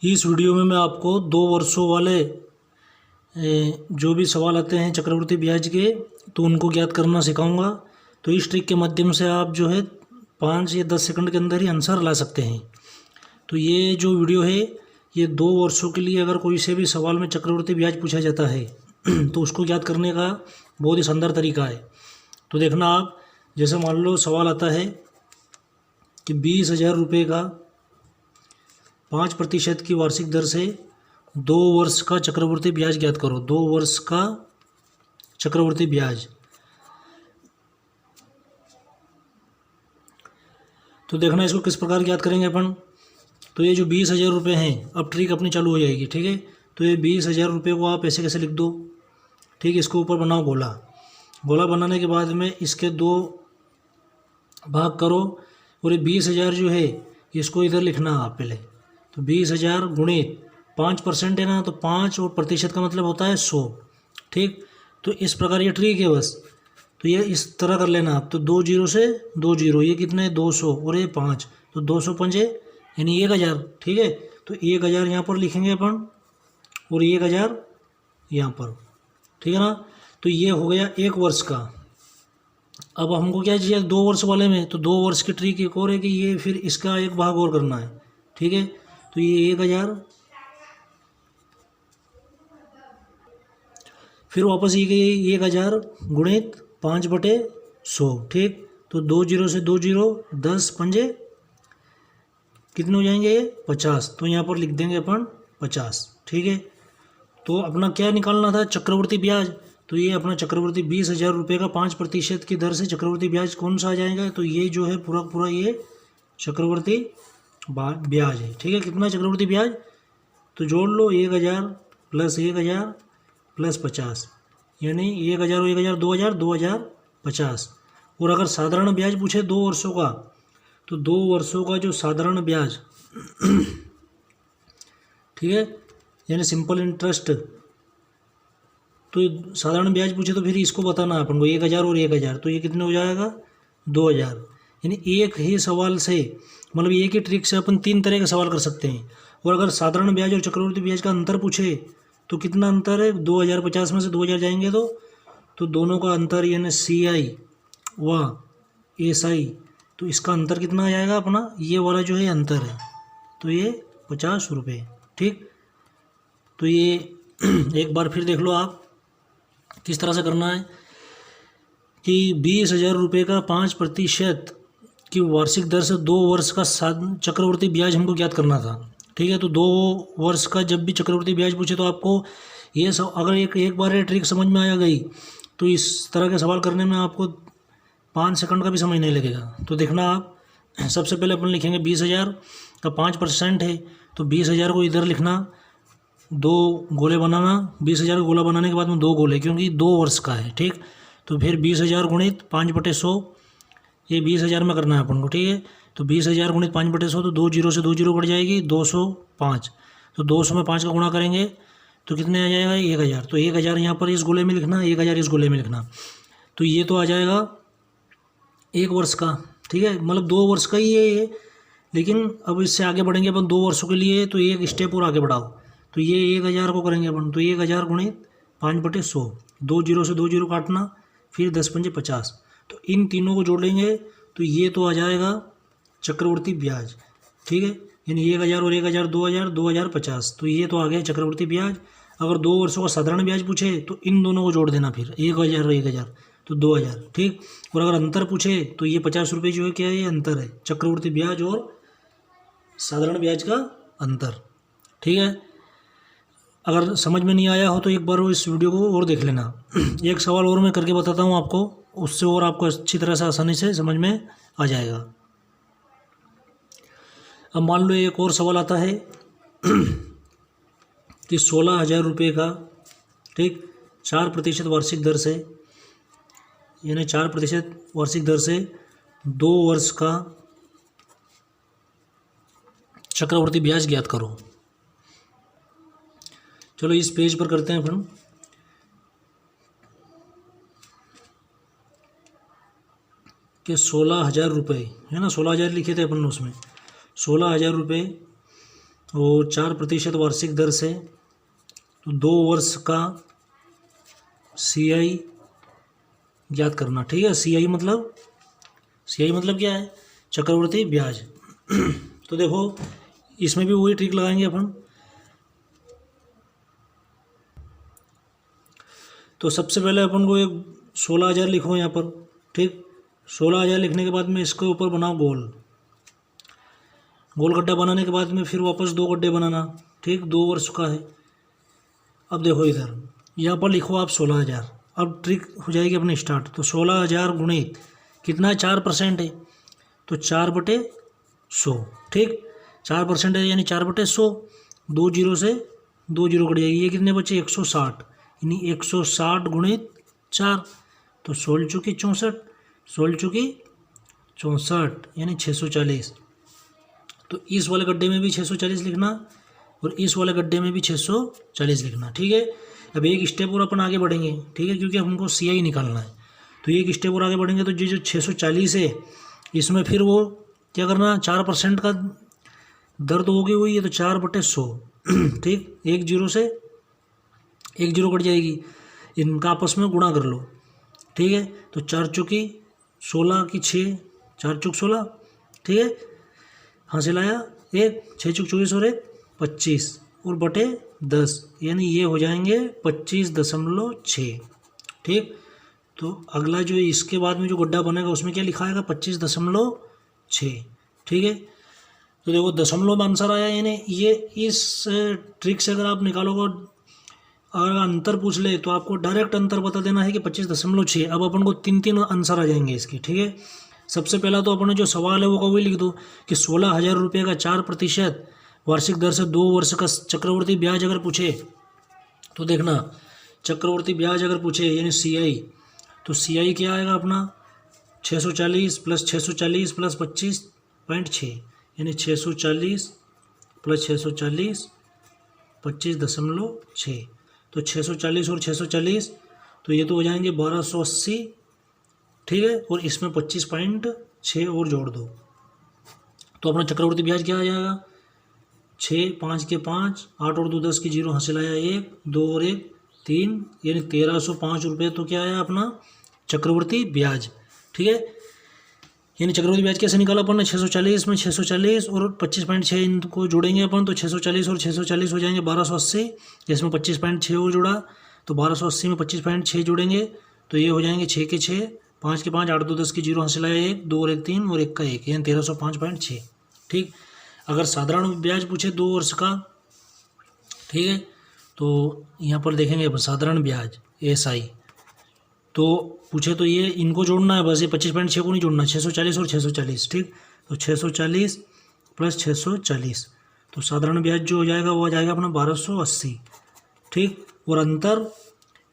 इस वीडियो में मैं आपको 2 वर्षों वाले जो भी सवाल आते हैं चक्रवृद्धि ब्याज के, तो उनको ज्ञात करना सिखाऊंगा। तो इस ट्रिक के माध्यम से आप जो है 5 या 10 सेकंड के अंदर ही आंसर ला सकते हैं। तो ये जो वीडियो है ये 2 वर्षों के लिए अगर कोई से भी सवाल में चक्रवृद्धि ब्याज पूछा जाता है तो उसको ज्ञात करने का बहुत ही शानदार तरीका है। तो देखना आप, जैसे मान लो सवाल आता है कि 20,000 रुपये का 5% की वार्षिक दर से 2 वर्ष का चक्रवृद्धि ब्याज ज्ञात करो। 2 वर्ष का चक्रवृद्धि ब्याज। तो देखना इसको किस प्रकार ज्ञात करेंगे अपन। तो ये जो 20,000 रुपये हैं, अब ट्रिक अपनी चालू हो जाएगी। ठीक है, तो ये 20,000 रुपये को आप ऐसे कैसे लिख दो। ठीक है, इसको ऊपर बनाओ गोला। गोला बनाने के बाद में इसके 2 भाग करो और ये 20,000 जो है इसको इधर लिखना आप पहले। तो 20,000 गुणित 5% है ना, तो 5 और प्रतिशत का मतलब होता है 100। ठीक, तो इस प्रकार ये ट्रिक है बस। तो ये इस तरह कर लेना आप। तो 2 जीरो से 2 जीरो, ये कितने 200 और ये 5, तो 200 पंजे यानी 1,000। ठीक है, तो 1,000 यहाँ पर लिखेंगे अपन और 1,000 यहाँ पर। ठीक है ना, तो ये हो गया 1 वर्ष का। अब हमको क्या चाहिए 2 वर्ष वाले में, तो 2 वर्ष की ट्रिक एक और है कि ये फिर इसका एक भाग और करना है। ठीक है, तो ये 1,000 फिर वापस ये गई 1,000 गुणित 5/100। ठीक, तो 2 जीरो से 2 जीरो, 10 पंजे कितने हो जाएंगे 50। तो यहाँ पर लिख देंगे अपन 50। ठीक है, तो अपना क्या निकालना था चक्रवृद्धि ब्याज। तो ये अपना चक्रवृद्धि 20,000 रुपये का 5% की दर से चक्रवृद्धि ब्याज कौन सा आ जाएगा। तो ये जो है पूरा पूरा ये चक्रवृद्धि ब्याज है। ठीक है, कितना चक्रवृद्धि ब्याज, तो जोड़ लो 1,000 प्लस 1,000 प्लस 50, यानी 1,000 और 1,000 2,000 2,050। और अगर साधारण ब्याज पूछे 2 वर्षों का, तो 2 वर्षों का जो साधारण ब्याज ठीक है, यानी सिंपल इंटरेस्ट, तो साधारण ब्याज पूछे तो फिर इसको बताना है अपन को 1,000 और 1,000, तो ये कितने हो जाएगा 2,000। यानी एक ही सवाल से, मतलब एक ही ट्रिक से अपन 3 तरह के सवाल कर सकते हैं। और अगर साधारण ब्याज और चक्रवृद्धि ब्याज का अंतर पूछे तो कितना अंतर है 2,050 में से 2,000 जाएंगे तो दोनों का अंतर यानी CI व SI, तो इसका अंतर कितना आ जाएगा अपना, ये वाला जो है अंतर है, तो ये 50 रुपये। ठीक, तो ये एक बार फिर देख लो आप किस तरह से करना है कि 20,000 रुपये का 5% की वार्षिक दर से 2 वर्ष का चक्रवृद्धि ब्याज हमको ज्ञात करना था। ठीक है, तो 2 वर्ष का जब भी चक्रवृद्धि ब्याज पूछे तो आपको ये अगर एक बार ये ट्रिक समझ में आ गई तो इस तरह के सवाल करने में आपको 5 सेकंड का भी समय नहीं लगेगा। तो देखना आप, सबसे पहले अपन लिखेंगे 20,000 का 5% है, तो 20,000 को इधर लिखना, 2 गोले बनाना। 20,000 का गोला बनाने के बाद में 2 गोले, क्योंकि 2 वर्ष का है। ठीक, तो फिर 20,000 गुणित 5/100, ये 20,000 में करना है अपन को। ठीक है, तो 20,000 गुणित 5/100, तो 2 जीरो से 2 जीरो बढ़ जाएगी 205। तो 200 में 5 का गुणा करेंगे तो कितने आ जाएगा 1,000। तो 1,000 यहाँ पर इस गोले में लिखना, 1,000 इस गोले में लिखना। तो ये तो आ जाएगा 1 वर्ष का। ठीक है, मतलब 2 वर्ष का ही है ये, लेकिन अब इससे आगे बढ़ेंगे अपन 2 वर्षों के लिए, तो एक स्टेप और आगे बढ़ाओ। तो ये 1,000 को करेंगे अपन, तो 1,000 गुणित 5/100, 2 जीरो से 2 जीरो काटना, फिर 10 पंजे 50। तो इन तीनों को जोड़ लेंगे तो ये तो आ जाएगा चक्रवृद्धि ब्याज। ठीक है, यानी 1,000 और 1,000 2,000 2,050, तो ये तो आ गया चक्रवृद्धि ब्याज। अगर 2 वर्षों का साधारण ब्याज पूछे तो इन दोनों को जोड़ देना, फिर 1,000 और 1,000 तो 2,000। ठीक, और अगर अंतर पूछे तो ये 50 रुपये जो है क्या है, ये अंतर है, चक्रवृद्धि ब्याज और साधारण ब्याज का अंतर। ठीक है, अगर समझ में नहीं आया हो तो एक बार वो इस वीडियो को और देख लेना। एक सवाल और मैं करके बताता हूँ आपको, उससे और आपको अच्छी तरह से आसानी से समझ में आ जाएगा। अब मान लो एक और सवाल आता है कि 16,000 रुपये का, ठीक, 4% वार्षिक दर से, यानी 4% वार्षिक दर से 2 वर्ष का चक्रवृद्धि ब्याज ज्ञात करो। चलो इस पेज पर करते हैं अपन। कि 16,000 रुपये है ना, 16,000 लिखे थे अपन उसमें, 16,000 रुपये और 4% वार्षिक दर से, तो 2 वर्ष का CI ज्ञात करना। ठीक है, CI मतलब क्या है? चक्रवर्ती ब्याज। तो देखो इसमें भी वही ट्रिक लगाएंगे अपन। तो सबसे पहले अपन को एक 16,000 लिखो यहाँ पर। ठीक, 16,000 लिखने के बाद में इसके ऊपर बनाओ गोल गड्ढा बनाने के बाद में फिर वापस 2 गड्ढे बनाना। ठीक, 2 वर्ष का है। अब देखो इधर यहाँ पर लिखो आप 16,000। अब ट्रिक हो जाएगी अपनी स्टार्ट। तो 16,000 गुणित कितना है? 4% है, तो 4/100। ठीक, 4% है यानी 4/100। 2 जीरो से 2 जीरो कट जाएगी, ये कितने बचे? 160, यानी 160 गुणित 4, तो 16 चौकी 64, 16 चौकी 64 यानी 640। तो इस वाले गड्ढे में भी 640 लिखना और इस वाले गड्ढे में भी 640 लिखना। ठीक है, अब एक स्टेप और अपन आगे बढ़ेंगे। ठीक है, क्योंकि हमको CI निकालना है। तो एक स्टेप और आगे बढ़ेंगे तो ये जो 640 है इसमें फिर वो क्या करना? 4% का दर तो होगी हुई है, तो 4/100। ठीक, 1 जीरो से 1 जीरो कट जाएगी, इनका आपस में गुणा कर लो। ठीक है, तो 4 चौकी 16 की 6, 4 चौक 16। ठीक है, हासिल आया 1, 6 चौक 24 और 1 25 और बटे 10, यानी ये हो जाएंगे 25.6। ठीक, तो अगला जो इसके बाद में जो गड्ढा बनेगा उसमें क्या लिखा आएगा? 25.6। ठीक है, तो देखो दशमलव में आंसर आया, यानी ये इस ट्रिक से अगर आप निकालोगे, अगर अंतर पूछ ले तो आपको डायरेक्ट अंतर बता देना है कि 25.6। अब अपन को 3 आंसर आ जाएंगे इसके। ठीक है, सबसे पहला तो अपन जो सवाल है वो वही लिख दो कि 16,000 रुपये का 4% वार्षिक दर से 2 वर्ष का चक्रवर्ती ब्याज अगर पूछे, तो देखना चक्रवर्ती ब्याज अगर पूछे यानी CI, तो CI क्या आएगा अपना? 640 + 640 + 25.6, यानी 640 + 640 25.6। तो 640 और 640, तो ये तो हो जाएंगे 1280। ठीक है, और इसमें 25.6 और जोड़ दो, तो अपना चक्रवर्ती ब्याज क्या आ जाएगा? 6, 5 के 5, 8 और 2 10 की 0, हासिल आया 1, 2 और 1 3, यानी 1305 रुपये तो क्या आया अपना? चक्रवर्ती ब्याज। ठीक है, यानी चक्रवर्ती ब्याज कैसे निकाला अपन ने? 640 में 640 और 25.6 इनको जोड़ेंगे अपन, तो 640 और 640 हो जाएंगे 1280। इसमें 25.6 और जोड़ा, तो 1280 में 25.6 जोड़ेंगे, तो ये हो जाएंगे 6 के 6, 5 के 5, 8 2 10 की 0, हासिल आया 1, 2 और 1 3 और 1 का 1, यानी 1305.6। ठीक, अगर साधारण ब्याज पूछे 2 वर्ष का, ठीक है, तो यहाँ पर देखेंगे अपन साधारण ब्याज SI, तो पूछे तो ये इनको जोड़ना है बस, ये 25.6 को नहीं जोड़ना, 640 और 640। ठीक, तो 640 + 640, तो साधारण ब्याज जो हो जाएगा वो आ जाएगा अपना 1280। ठीक, और अंतर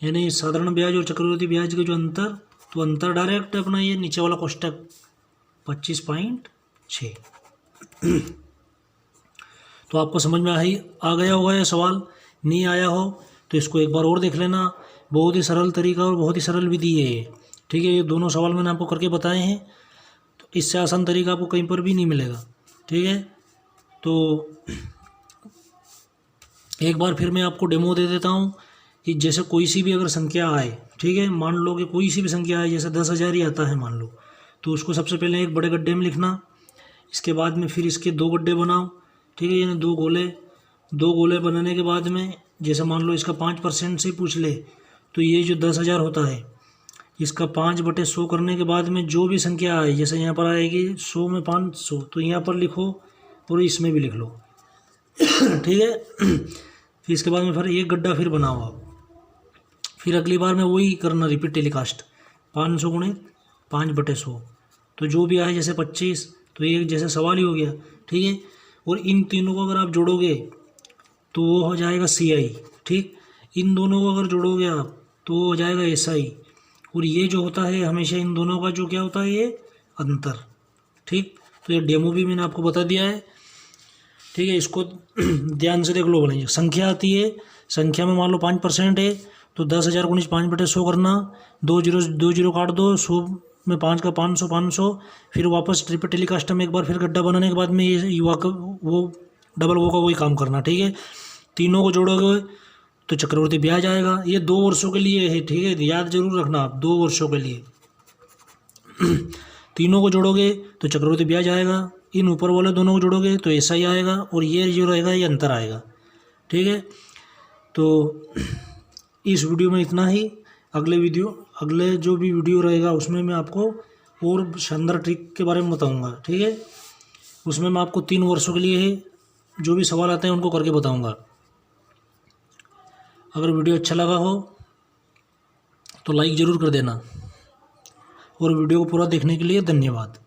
यानी साधारण ब्याज और चक्रवर्ती ब्याज के जो अंतर, तो अंतर डायरेक्ट अपना ये नीचे वाला कोष्टक 25.6। तो आपको समझ में आ गया होगा ये सवाल। नहीं आया हो तो इसको एक बार और देख लेना। बहुत ही सरल तरीका और बहुत ही सरल विधि है ये। ठीक है, ये दोनों सवाल मैंने आपको करके बताए हैं, तो इससे आसान तरीका आपको कहीं पर भी नहीं मिलेगा। ठीक है, तो एक बार फिर मैं आपको डेमो दे देता हूँ कि जैसे कोई सी भी अगर संख्या आए, ठीक है, मान लो कि कोई सी भी संख्या आए, जैसे 10,000 ही आता है मान लो, तो उसको सबसे पहले एक बड़े गड्ढे में लिखना, इसके बाद में फिर इसके 2 गड्ढे बनाओ। ठीक है, यानी 2 गोले बनाने के बाद में जैसे मान लो इसका 5% से पूछ ले, तो ये जो 10,000 होता है इसका 5/100 करने के बाद में जो भी संख्या आए, जैसे यहाँ पर आएगी 100 में 500, तो यहाँ पर लिखो और इसमें भी लिख लो। ठीक है, फिर इसके बाद में फिर एक गड्ढा फिर बनाओ आप, फिर अगली बार में वही करना, रिपीट टेलीकास्ट 500 × 5/100, तो जो भी आए जैसे 25, तो ये जैसे सवाल ही हो गया। ठीक है, और इन तीनों को अगर आप जोड़ोगे तो वो हो जाएगा CI। ठीक, इन दोनों को अगर जोड़ोगे आप तो वो हो जाएगा SI, और ये जो होता है हमेशा इन दोनों का जो क्या होता है, ये अंतर। ठीक, तो ये डेमो भी मैंने आपको बता दिया है। ठीक है, इसको ध्यान से देख लो। बोलेंगे संख्या आती है, संख्या में मान लो 5% है, तो 10,000 × 5/100 करना, 2 जीरो काट दो, 100 में 5 का 500, फिर वापस रिपीट टेलीकास्ट में एक बार फिर गड्ढा बनाने के बाद में ये युवा का वो डबल वो का वही काम करना, ठीक है। तीनों को जोड़ोगे तो चक्रवृद्धि ब्याज आएगा। ये 2 वर्षों के लिए है, ठीक है, याद जरूर रखना आप, 2 वर्षों के लिए। तीनों को जोड़ोगे तो चक्रवृद्धि ब्याज आएगा, इन ऊपर वाले दोनों को जोड़ोगे तो ऐसा ही आएगा, और ये जो रहेगा ये अंतर आएगा, ठीक है। तो इस वीडियो में इतना ही। अगले जो भी वीडियो रहेगा उसमें मैं आपको और शानदार ट्रिक के बारे में बताऊंगा, ठीक है। उसमें मैं आपको 3 वर्षों के लिए जो भी सवाल आते हैं उनको करके बताऊंगा। अगर वीडियो अच्छा लगा हो तो लाइक ज़रूर कर देना, और वीडियो को पूरा देखने के लिए धन्यवाद।